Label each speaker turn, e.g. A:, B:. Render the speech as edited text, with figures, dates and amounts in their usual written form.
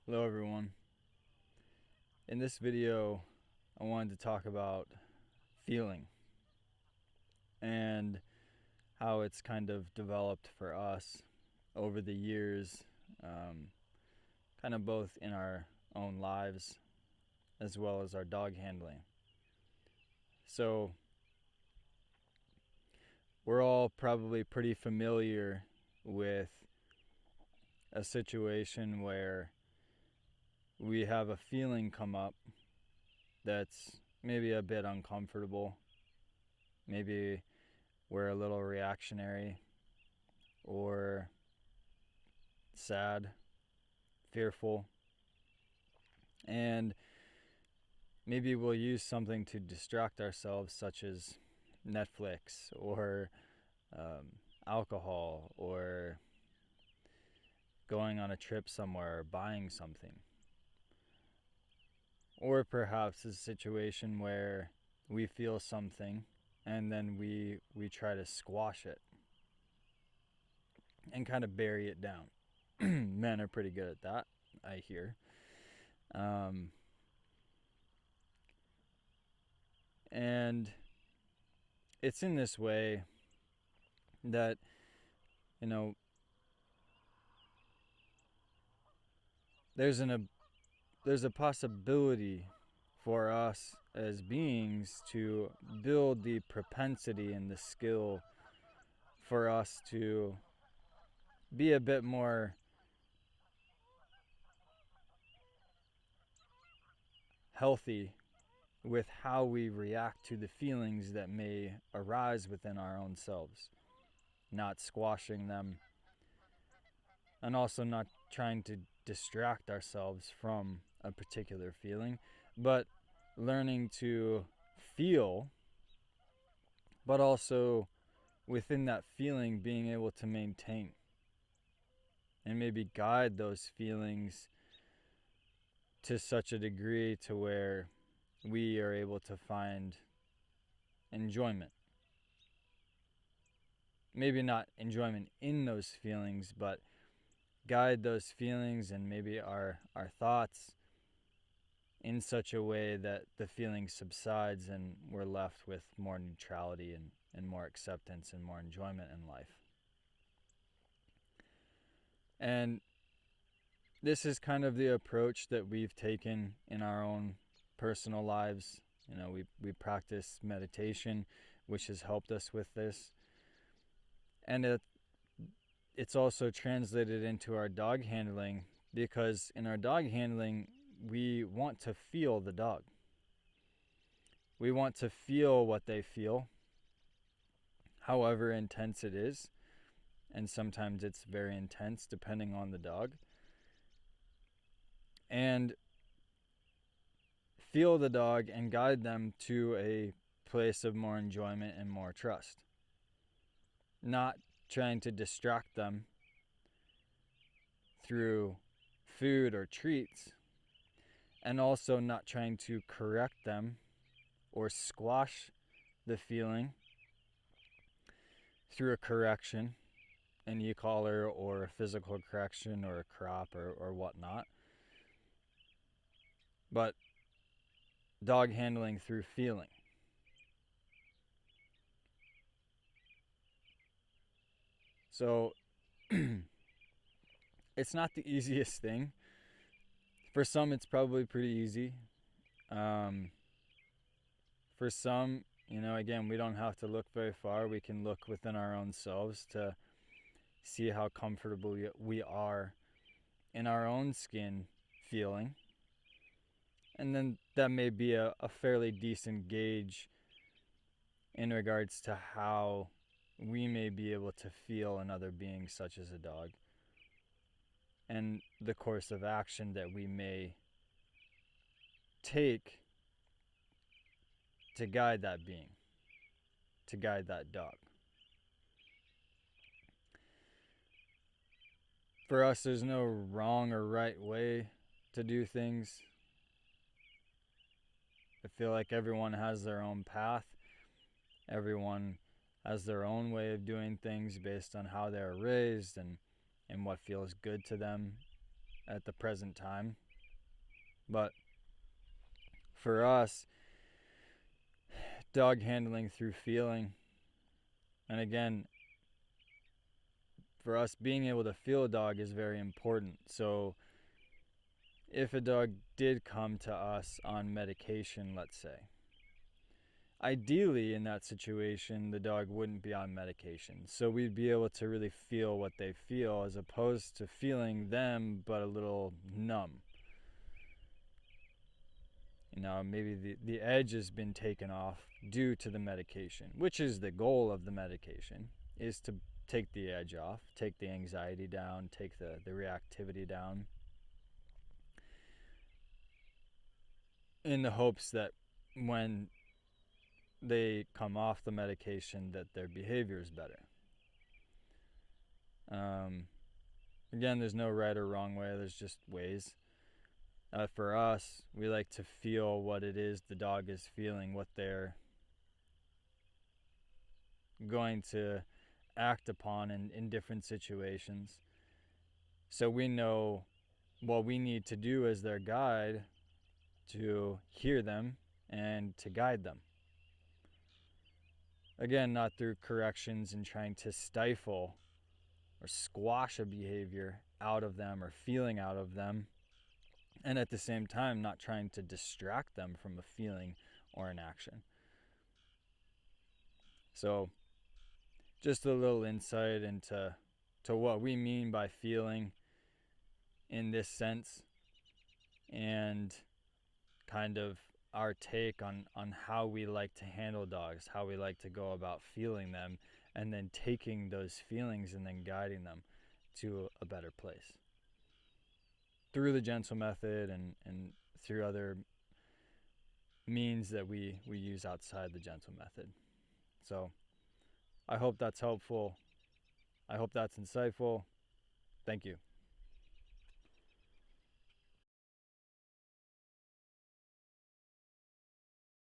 A: Hello everyone. In this video, I wanted to talk about feeling and how it's kind of developed for us over the years, kind of both in our own lives as well as our dog handling. So we're all probably pretty familiar with a situation where we have a feeling come up that's maybe a bit uncomfortable. Maybe we're a little reactionary or sad, fearful, and maybe we'll use something to distract ourselves, such as Netflix or alcohol or going on a trip somewhere or buying something. Or perhaps a situation where we feel something and then we try to squash it and kind of bury it down. Men are pretty good at that, I hear. And it's in this way that, there's a possibility for us as beings to build the propensity and the skill for us to be a bit more healthy with how we react to the feelings that may arise within our own selves, not squashing them, and also not trying to distract ourselves from a particular feeling, but learning to feel, but also within that feeling being able to maintain and maybe guide those feelings to such a degree to where we are able to find enjoyment. Maybe not enjoyment in those feelings, but guide those feelings and maybe our thoughts in such a way that the feeling subsides and we're left with more neutrality and more acceptance and more enjoyment in life. And this is kind of the approach that we've taken in our own personal lives. We practice meditation, which has helped us with this. And it's also translated into our dog handling, because in our dog handling, we want to feel the dog. We want to feel what they feel, however intense it is. And sometimes it's very intense depending on the dog. And feel the dog and guide them to a place of more enjoyment and more trust. Not trying to distract them through food or treats, and also not trying to correct them or squash the feeling through a correction, an e-collar or a physical correction or a crop or whatnot. But dog handling through feeling. So it's not the easiest thing. For some, it's probably pretty easy. For some, again, we don't have to look very far. We can look within our own selves to see how comfortable we are in our own skin feeling. And then that may be a fairly decent gauge in regards to how we may be able to feel another being such as a dog, and the course of action that we may take to guide that being, to guide that dog. For us, there's no wrong or right way to do things. I feel like everyone has their own path. Everyone has their own way of doing things based on how they're raised and what feels good to them at the present time. But for us, dog handling through feeling, and again, for us, being able to feel a dog is very important. So if a dog did come to us on medication, let's say, ideally in that situation, the dog wouldn't be on medication. So we'd be able to really feel what they feel as opposed to feeling them but a little numb. Maybe the edge has been taken off due to the medication, which is the goal of the medication, is to take the edge off, take the anxiety down, take the reactivity down, in the hopes that when they come off the medication that their behavior is better. Again, there's no right or wrong way, there's just ways. For us, we like to feel what it is the dog is feeling, what they're going to act upon in different situations. So we know what we need to do as their guide to hear them and to guide them. Again, not through corrections and trying to stifle or squash a behavior out of them or feeling out of them, and at the same time not trying to distract them from a feeling or an action. So just a little insight into what we mean by feeling in this sense, and kind of our take on how we like to handle dogs, how we like to go about feeling them, and then taking those feelings and then guiding them to a better place through the Jentle method and through other means that we use outside the Jentle method. So I hope that's helpful. I hope that's insightful. Thank you.